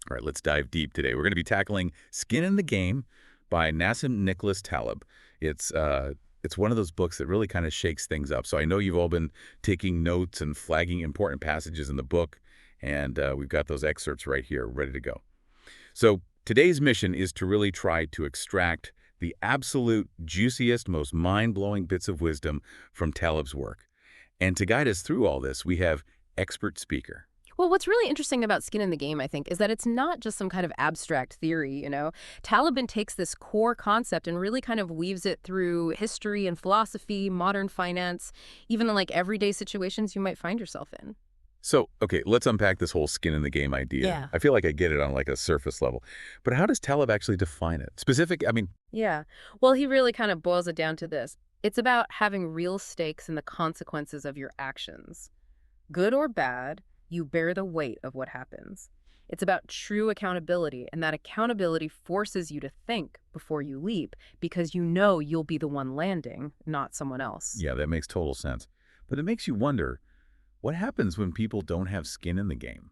All right, let's dive deep today. We're going to be tackling Skin in the Game by Nassim Nicholas Taleb. It's one of those books that really kind of shakes things up. So I know you've all been taking notes and flagging important passages in the book, and we've got those excerpts right here ready to go. So today's mission is to really try to extract the absolute juiciest, most mind-blowing bits of wisdom from Taleb's work. And to guide us through all this, we have expert speaker. Well, what's really interesting about skin in the game, I think, is that it's not just some kind of abstract theory. Taliban takes this core concept and really kind of weaves it through history and philosophy, modern finance, even in like everyday situations you might find yourself in. So, okay, let's unpack this whole skin in the game idea. Yeah. I feel like I get it on like a surface level. But how does Taleb actually define it? Yeah. Well, he really kind of boils it down to this. It's about having real stakes in the consequences of your actions. Good or bad, you bear the weight of what happens. It's about true accountability, and that accountability forces you to think before you leap because you know you'll be the one landing, not someone else. Yeah, that makes total sense. But it makes you wonder, what happens when people don't have skin in the game?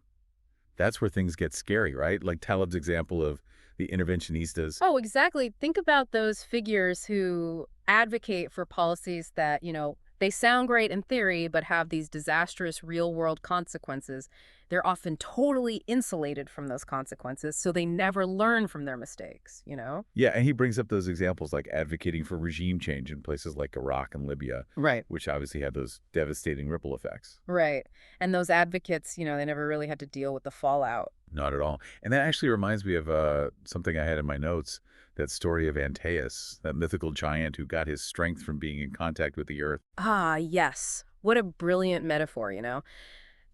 That's where things get scary, right? Like Taleb's example of the interventionistas. Oh, exactly. Think about those figures who advocate for policies that they sound great in theory, but have these disastrous real world consequences. They're often totally insulated from those consequences, so they never learn from their mistakes? Yeah, and he brings up those examples like advocating for regime change in places like Iraq and Libya, Right. which obviously had those devastating ripple effects. Right. And those advocates they never really had to deal with the fallout. Not at all. And that actually reminds me of something I had in my notes, that story of Antaeus, that mythical giant who got his strength from being in contact with the earth. Ah, yes. What a brilliant metaphor.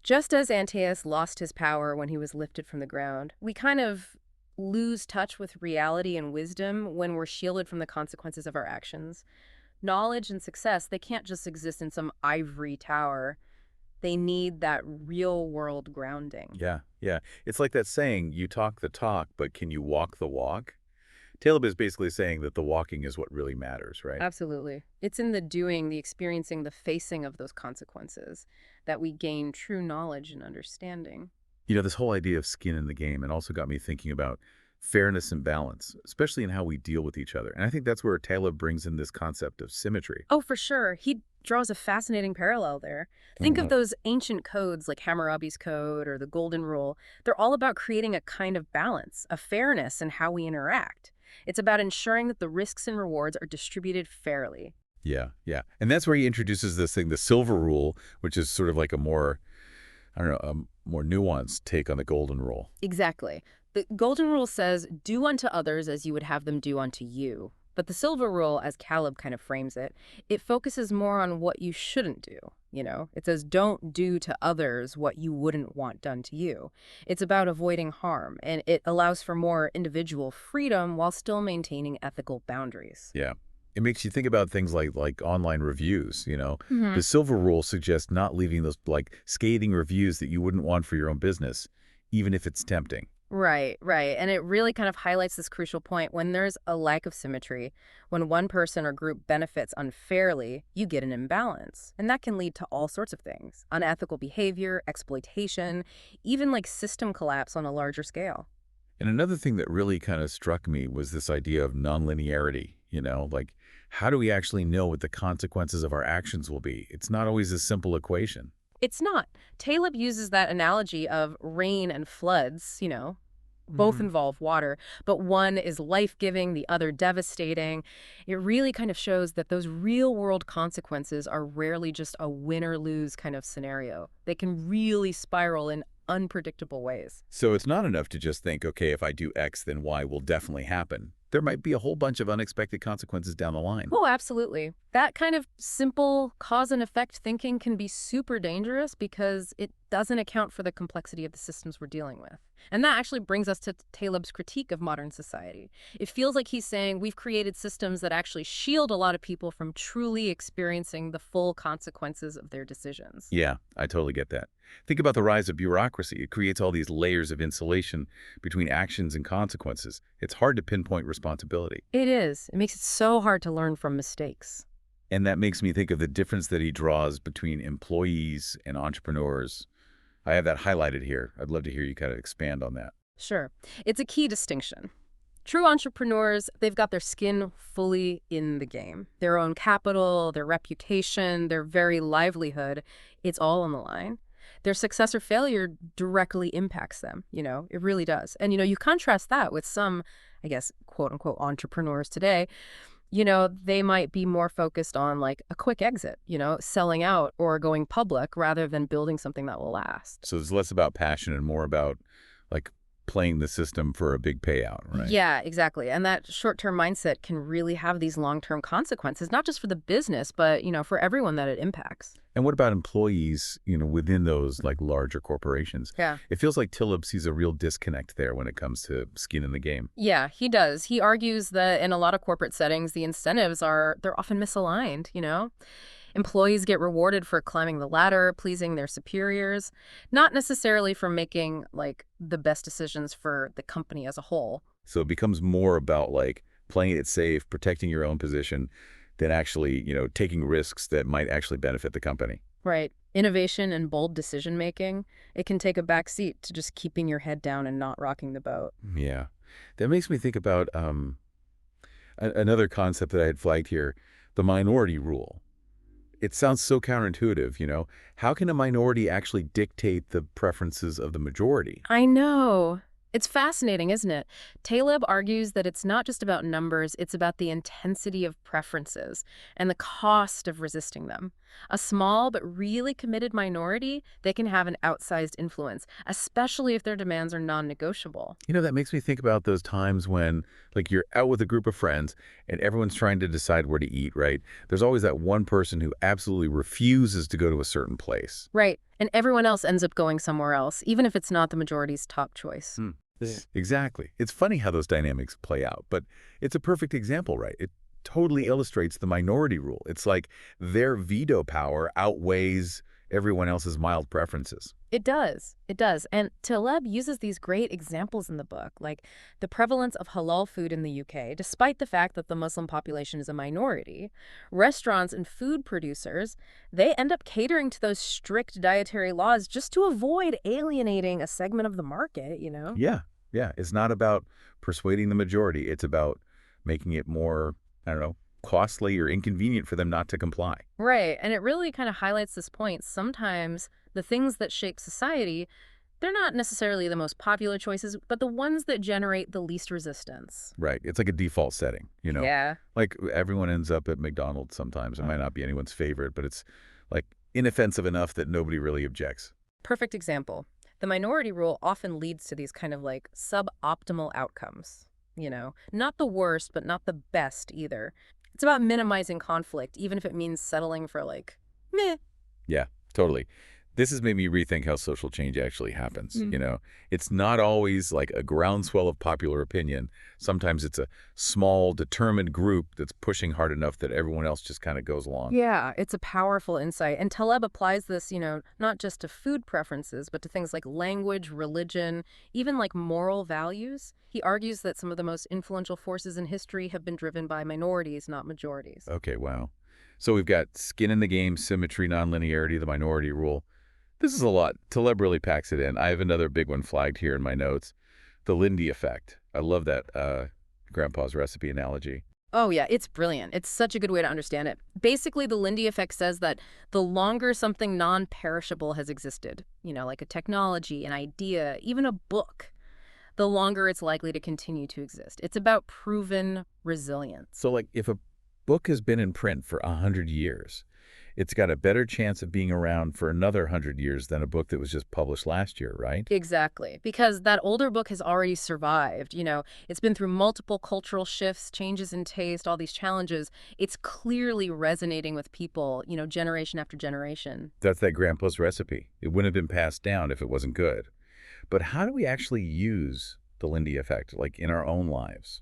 Just as Antaeus lost his power when he was lifted from the ground, we kind of lose touch with reality and wisdom when we're shielded from the consequences of our actions. Knowledge and success, they can't just exist in some ivory tower. They need that real world grounding. Yeah, yeah. It's like that saying, you talk the talk, but can you walk the walk? Taleb is basically saying that the walking is what really matters, right? Absolutely. It's in the doing, the experiencing, the facing of those consequences that we gain true knowledge and understanding. You know, this whole idea of skin in the game and also got me thinking about fairness and balance, especially in how we deal with each other. And I think that's where Taleb brings in this concept of symmetry. Oh, for sure. He draws a fascinating parallel there. Think of Mhm. those ancient codes like Hammurabi's Code or the Golden Rule. They're all about creating a kind of balance, a fairness in how we interact. It's about ensuring that the risks and rewards are distributed fairly. Yeah, yeah. And that's where he introduces this thing, the silver rule, which is sort of like a more, I don't know, a more nuanced take on the golden rule. Exactly. The Golden Rule says, do unto others as you would have them do unto you. But the Silver Rule, as Caleb kind of frames it focuses more on what you shouldn't do. It says, don't do to others what you wouldn't want done to you. It's about avoiding harm, and it allows for more individual freedom while still maintaining ethical boundaries. Yeah. It makes you think about things like online reviews, you know. hmm The silver rule suggests not leaving those like scathing reviews that you wouldn't want for your own business, even if it's tempting. Right, right. And it really kind of highlights this crucial point. When there's a lack of symmetry, when one person or group benefits unfairly, you get an imbalance. And that can lead to all sorts of things: unethical behavior, exploitation, even like system collapse on a larger scale. And another thing that really kind of struck me was this idea of nonlinearity, you know, like how do we actually know what the consequences of our actions will be? It's not always a simple equation. It's not. Taleb uses that analogy of rain and floods. Both hmm involve water, but one is life-giving, the other devastating. It really kind of shows that those real-world consequences are rarely just a win or lose kind of scenario. They can really spiral in unpredictable ways. So it's not enough to just think, okay, if I do X, then Y will definitely happen. There might be a whole bunch of unexpected consequences down the line. Oh, absolutely. That kind of simple cause and effect thinking can be super dangerous because it doesn't account for the complexity of the systems we're dealing with. And that actually brings us to Taleb's critique of modern society. It feels like he's saying we've created systems that actually shield a lot of people from truly experiencing the full consequences of their decisions. Yeah, I totally get that. Think about the rise of bureaucracy. It creates all these layers of insulation between actions and consequences. It's hard to pinpoint responsibility. It is. It makes it so hard to learn from mistakes. And that makes me think of the difference that he draws between employees and entrepreneurs. I have that highlighted here. I'd love to hear you kind of expand on that. Sure. It's a key distinction. True entrepreneurs, they've got their skin fully in the game. Their own capital, their reputation, their very livelihood, it's all on the line. Their success or failure directly impacts them, it really does. And, you contrast that with some, I guess, quote unquote, entrepreneurs today. They might be more focused on like a quick exit, selling out or going public rather than building something that will last. So it's less about passion and more about like playing the system for a big payout, right? Yeah, exactly. And that short-term mindset can really have these long-term consequences, not just for the business, but, for everyone that it impacts. And what about employees, within those like larger corporations? Yeah. It feels like Tilleb sees a real disconnect there when it comes to skin in the game. Yeah, he does. He argues that in a lot of corporate settings, the incentives they're often misaligned. Employees get rewarded for climbing the ladder, pleasing their superiors, not necessarily for making like the best decisions for the company as a whole. So it becomes more about like playing it safe, protecting your own position than actually, taking risks that might actually benefit the company. Right. Innovation and bold decision making, it can take a back seat to just keeping your head down and not rocking the boat. Yeah. That makes me think about another concept that I had flagged here, the minority rule. It sounds so counterintuitive. How can a minority actually dictate the preferences of the majority? I know. It's fascinating, isn't it? Taleb argues that it's not just about numbers, it's about the intensity of preferences and the cost of resisting them. A small but really committed minority, they can have an outsized influence, especially if their demands are non-negotiable. That makes me think about those times when, like, you're out with a group of friends and everyone's trying to decide where to eat, right? There's always that one person who absolutely refuses to go to a certain place. Right. And everyone else ends up going somewhere else, even if it's not the majority's top choice. Yeah. Exactly. It's funny how those dynamics play out, but it's a perfect example, right? It totally illustrates the minority rule. It's like their veto power outweighs everyone else's mild preferences. It does. It does. And Taleb uses these great examples in the book, like the prevalence of halal food in the UK, despite the fact that the Muslim population is a minority. Restaurants and food producers, they end up catering to those strict dietary laws just to avoid alienating a segment of the market. Yeah, yeah. It's not about persuading the majority. It's about making it more, I don't know, costly or inconvenient for them not to comply. Right. And it really kind of highlights this point. Sometimes the things that shape society, they're not necessarily the most popular choices, but the ones that generate the least resistance. Right. It's like a default setting. Yeah. Like everyone ends up at McDonald's sometimes. It might not be anyone's favorite, but it's like inoffensive enough that nobody really objects. Perfect example. The minority rule often leads to these kind of like suboptimal outcomes. Not the worst, but not the best either. It's about minimizing conflict, even if it means settling for like, meh. Yeah, totally. This has made me rethink how social change actually happens. Mm. It's not always like a groundswell of popular opinion. Sometimes it's a small, determined group that's pushing hard enough that everyone else just kind of goes along. Yeah, it's a powerful insight. And Taleb applies this, not just to food preferences, but to things like language, religion, even like moral values. He argues that some of the most influential forces in history have been driven by minorities, not majorities. Okay, wow. So we've got skin in the game, symmetry, nonlinearity, the minority rule. This is a lot. Taleb really packs it in. I have another big one flagged here in my notes. The Lindy effect. I love that grandpa's recipe analogy. Oh, yeah, it's brilliant. It's such a good way to understand it. Basically, the Lindy effect says that the longer something non-perishable has existed, like a technology, an idea, even a book, the longer it's likely to continue to exist. It's about proven resilience. So like if a book has been in print for 100 years, it's got a better chance of being around for another 100 years than a book that was just published last year, right? Exactly, because that older book has already survived. It's been through multiple cultural shifts, changes in taste, all these challenges. It's clearly resonating with people, generation after generation. That's that grandpa's recipe. It wouldn't have been passed down if it wasn't good. But how do we actually use the Lindy effect, like in our own lives?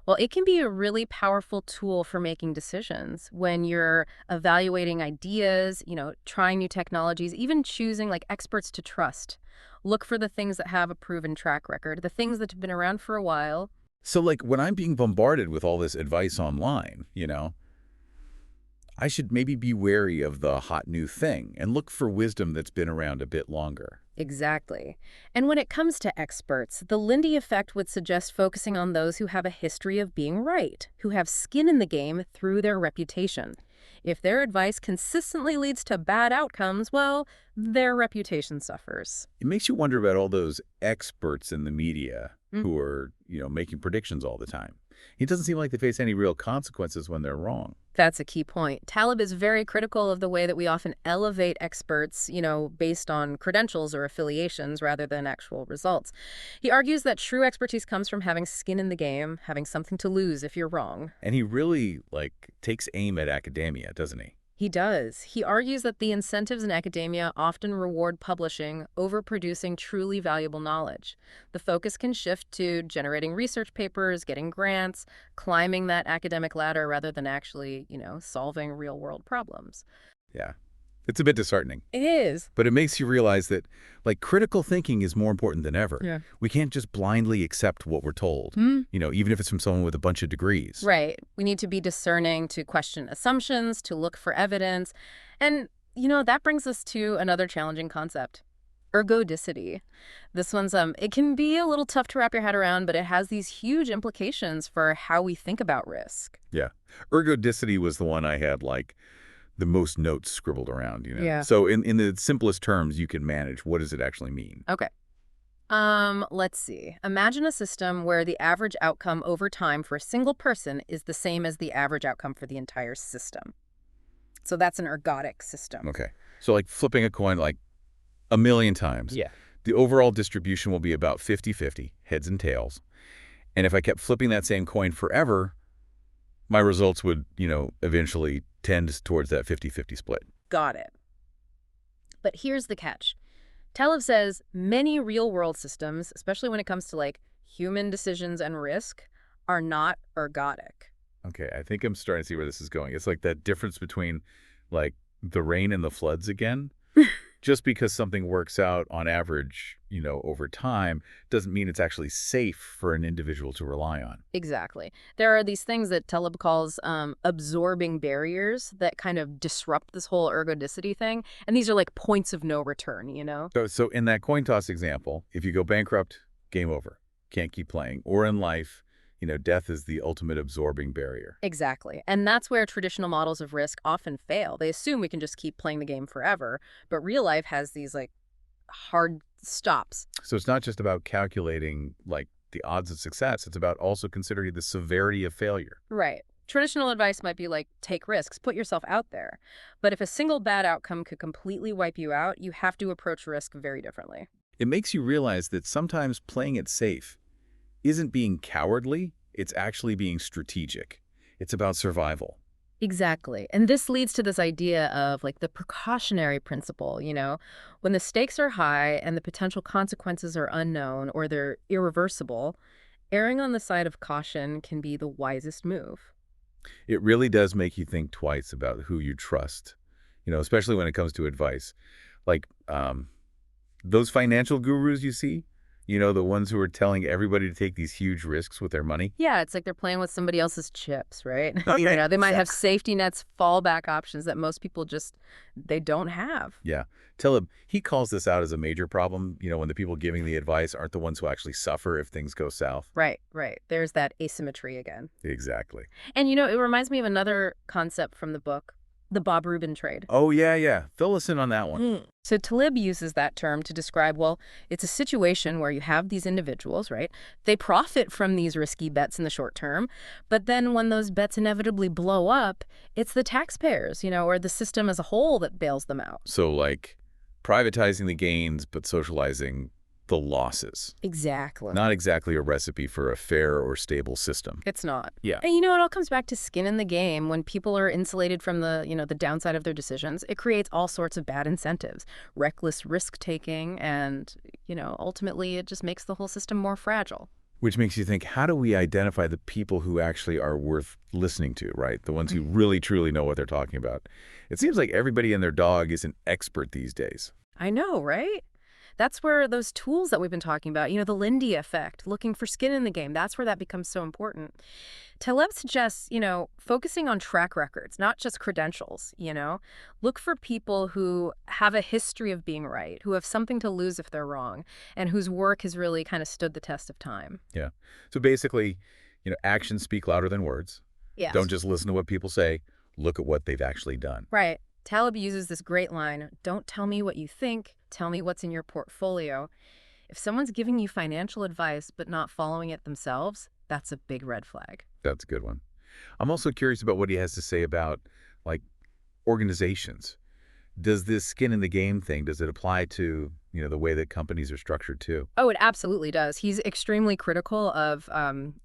Well, it can be a really powerful tool for making decisions when you're evaluating ideas, trying new technologies, even choosing like experts to trust. Look for the things that have a proven track record, the things that have been around for a while. So like when I'm being bombarded with all this advice online, I should maybe be wary of the hot new thing and look for wisdom that's been around a bit longer. Exactly. And when it comes to experts, the Lindy effect would suggest focusing on those who have a history of being right, who have skin in the game through their reputation. If their advice consistently leads to bad outcomes, well, their reputation suffers. It makes you wonder about all those experts in the media Mm. who are, making predictions all the time. It doesn't seem like they face any real consequences when they're wrong. That's a key point. Taleb is very critical of the way that we often elevate experts, based on credentials or affiliations rather than actual results. He argues that true expertise comes from having skin in the game, having something to lose if you're wrong. And he really, takes aim at academia, doesn't he? He does. He argues that the incentives in academia often reward publishing over producing truly valuable knowledge. The focus can shift to generating research papers, getting grants, climbing that academic ladder rather than actually, solving real-world problems. Yeah. It's a bit disheartening. It is. But it makes you realize that, critical thinking is more important than ever. Yeah. We can't just blindly accept what we're told, Hmm? even if it's from someone with a bunch of degrees. Right. We need to be discerning, to question assumptions, to look for evidence. And, that brings us to another challenging concept. Ergodicity. This one's it can be a little tough to wrap your head around, but it has these huge implications for how we think about risk. Yeah. Ergodicity was the one I had, the most notes scribbled around. Yeah. So in the simplest terms you can manage, what does it actually mean? Okay. Let's see. Imagine a system where the average outcome over time for a single person is the same as the average outcome for the entire system. So that's an ergodic system. Okay. So flipping a coin a million times. Yeah. The overall distribution will be about 50-50, heads and tails. And if I kept flipping that same coin forever, my results would, eventually tend towards that 50-50 split. Got it. But here's the catch. Taleb says many real-world systems, especially when it comes to human decisions and risk, are not ergodic. Okay, I think I'm starting to see where this is going. It's like that difference between the rain and the floods again. Just because something works out on average, over time, doesn't mean it's actually safe for an individual to rely on. Exactly. There are these things that Taleb calls absorbing barriers that kind of disrupt this whole ergodicity thing. And these are like points of no return. So in that coin toss example, if you go bankrupt, game over. Can't keep playing. Or in life, death is the ultimate absorbing barrier. Exactly. And that's where traditional models of risk often fail. They assume we can just keep playing the game forever, but real life has these hard stops. So it's not just about calculating the odds of success. It's about also considering the severity of failure. Right. Traditional advice might be take risks, put yourself out there. But if a single bad outcome could completely wipe you out, you have to approach risk very differently. It makes you realize that sometimes playing it safe isn't being cowardly, it's actually being strategic. It's about survival. Exactly. And this leads to this idea of the precautionary principle, when the stakes are high and the potential consequences are unknown or they're irreversible, erring on the side of caution can be the wisest move. It really does make you think twice about who you trust, especially when it comes to advice. Like those financial gurus you see, the ones who are telling everybody to take these huge risks with their money. Yeah, it's like they're playing with somebody else's chips, right? Oh, yeah, They might have safety nets, fallback options that most people they don't have. Yeah. Taleb, he calls this out as a major problem, when the people giving the advice aren't the ones who actually suffer if things go south. Right, right. There's that asymmetry again. Exactly. And, it reminds me of another concept from the book, the Bob Rubin trade. Oh, yeah. Fill us in on that one. So Taleb uses that term to describe, it's a situation where you have these individuals, right? They profit from these risky bets in the short term, but then when those bets inevitably blow up, it's the taxpayers, or the system as a whole that bails them out. So privatizing the gains, but socializing the losses. Exactly. Not exactly a recipe for a fair or stable system. It's not. Yeah. And it all comes back to skin in the game. When people are insulated from the downside of their decisions, it creates all sorts of bad incentives, reckless risk-taking, and, ultimately it just makes the whole system more fragile. Which makes you think, how do we identify the people who actually are worth listening to, right? The ones who really, truly know what they're talking about. It seems like everybody and their dog is an expert these days. I know, right? That's where those tools that we've been talking about, the Lindy effect, looking for skin in the game, that's where that becomes so important. Taleb suggests, focusing on track records, not just credentials. Look for people who have a history of being right, who have something to lose if they're wrong, and whose work has really kind of stood the test of time. Yeah. So basically, actions speak louder than words. Don't Yes. just listen to what people say. Look at what they've actually done. Right. Taleb uses this great line, don't tell me what you think, tell me what's in your portfolio. If someone's giving you financial advice but not following it themselves, that's a big red flag. That's a good one. I'm also curious about what he has to say about, like, organizations. Does this skin in the game thing, does it apply to, the way that companies are structured too? Oh, it absolutely does. He's extremely critical of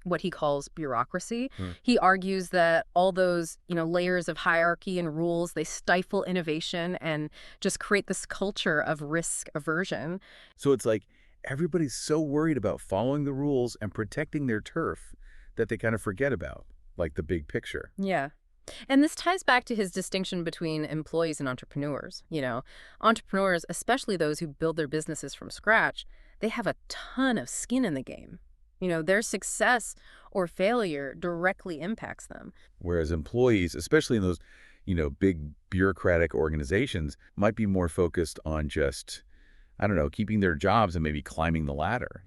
what he calls bureaucracy. Hmm. He argues that all those, layers of hierarchy and rules, they stifle innovation and just create this culture of risk aversion. So it's like everybody's so worried about following the rules and protecting their turf that they kind of forget about, like, the big picture. Yeah. And this ties back to his distinction between employees and entrepreneurs. Entrepreneurs, especially those who build their businesses from scratch, they have a ton of skin in the game. Their success or failure directly impacts them. Whereas employees, especially in those, big bureaucratic organizations, might be more focused on just, I don't know, keeping their jobs and maybe climbing the ladder.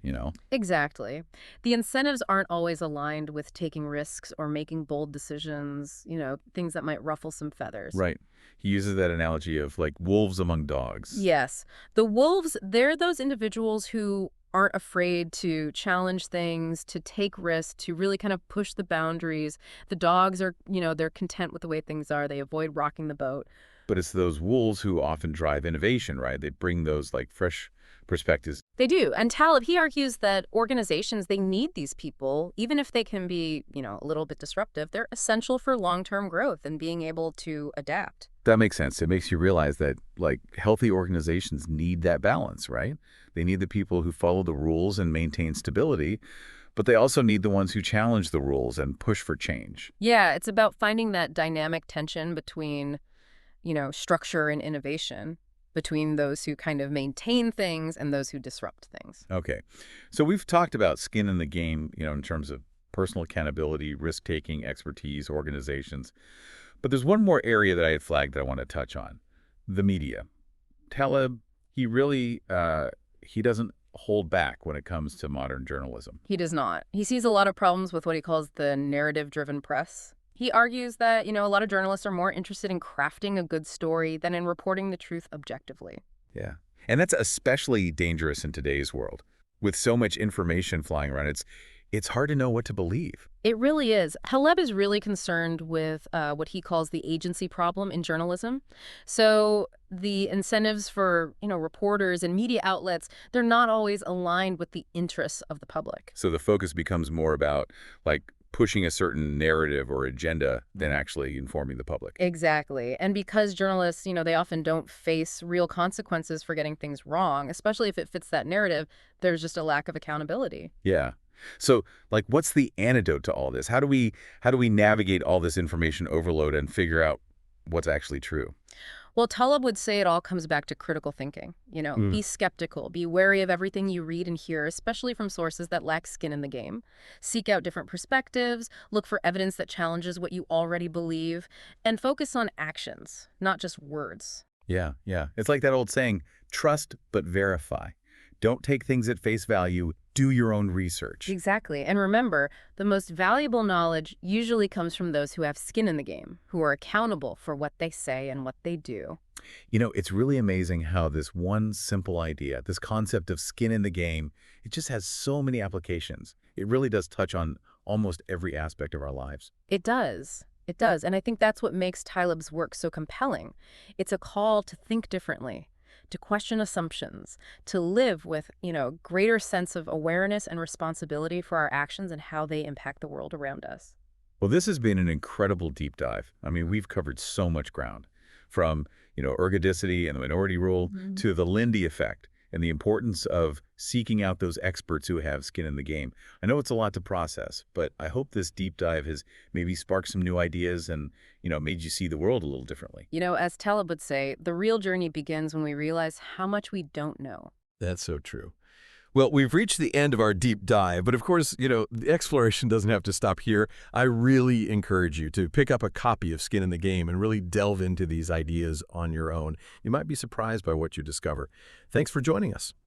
Exactly. The incentives aren't always aligned with taking risks or making bold decisions, things that might ruffle some feathers. Right. He uses that analogy of, like, wolves among dogs. Yes. The wolves, they're those individuals who aren't afraid to challenge things, to take risks, to really kind of push the boundaries. The dogs are, they're content with the way things are. They avoid rocking the boat. But it's those wolves who often drive innovation, right? They bring those, like, fresh perspectives. They do. And Taleb, he argues that organizations, they need these people, even if they can be, a little bit disruptive. They're essential for long-term growth and being able to adapt. That makes sense. It makes you realize that, like, healthy organizations need that balance, right? They need the people who follow the rules and maintain stability, but they also need the ones who challenge the rules and push for change. Yeah, it's about finding that dynamic tension between, structure and innovation, between those who kind of maintain things and those who disrupt things. Okay. So we've talked about skin in the game, in terms of personal accountability, risk-taking, expertise, organizations. But there's one more area that I had flagged that I want to touch on: the media. Taleb, he doesn't hold back when it comes to modern journalism. He does not. He sees a lot of problems with what he calls the narrative-driven press. He argues that, a lot of journalists are more interested in crafting a good story than in reporting the truth objectively. Yeah. And that's especially dangerous in today's world. With so much information flying around, it's hard to know what to believe. It really is. Taleb is really concerned with what he calls the agency problem in journalism. So the incentives for, reporters and media outlets, they're not always aligned with the interests of the public. So the focus becomes more about, like, pushing a certain narrative or agenda than actually informing the public. Exactly. And because journalists, they often don't face real consequences for getting things wrong, especially if it fits that narrative, there's just a lack of accountability. Yeah. So, like, what's the antidote to all this? How do we navigate all this information overload and figure out what's actually true? Well, Taleb would say it all comes back to critical thinking. Be skeptical, be wary of everything you read and hear, especially from sources that lack skin in the game. Seek out different perspectives, look for evidence that challenges what you already believe, and focus on actions, not just words. Yeah, yeah. It's like that old saying, trust but verify. Don't take things at face value. Do your own research. Exactly. And remember, the most valuable knowledge usually comes from those who have skin in the game, who are accountable for what they say and what they do. It's really amazing how this one simple idea, this concept of skin in the game, it just has so many applications. It really does touch on almost every aspect of our lives. It does. It does. And I think that's what makes Taleb's work so compelling. It's a call to think differently, to question assumptions, to live with, greater sense of awareness and responsibility for our actions and how they impact the world around us. Well, this has been an incredible deep dive. I mean, we've covered so much ground, from, ergodicity and the minority rule to the Lindy effect and the importance of seeking out those experts who have skin in the game. I know it's a lot to process, but I hope this deep dive has maybe sparked some new ideas and, made you see the world a little differently. As Taleb would say, the real journey begins when we realize how much we don't know. That's so true. Well, we've reached the end of our deep dive, but of course, the exploration doesn't have to stop here. I really encourage you to pick up a copy of Skin in the Game and really delve into these ideas on your own. You might be surprised by what you discover. Thanks for joining us.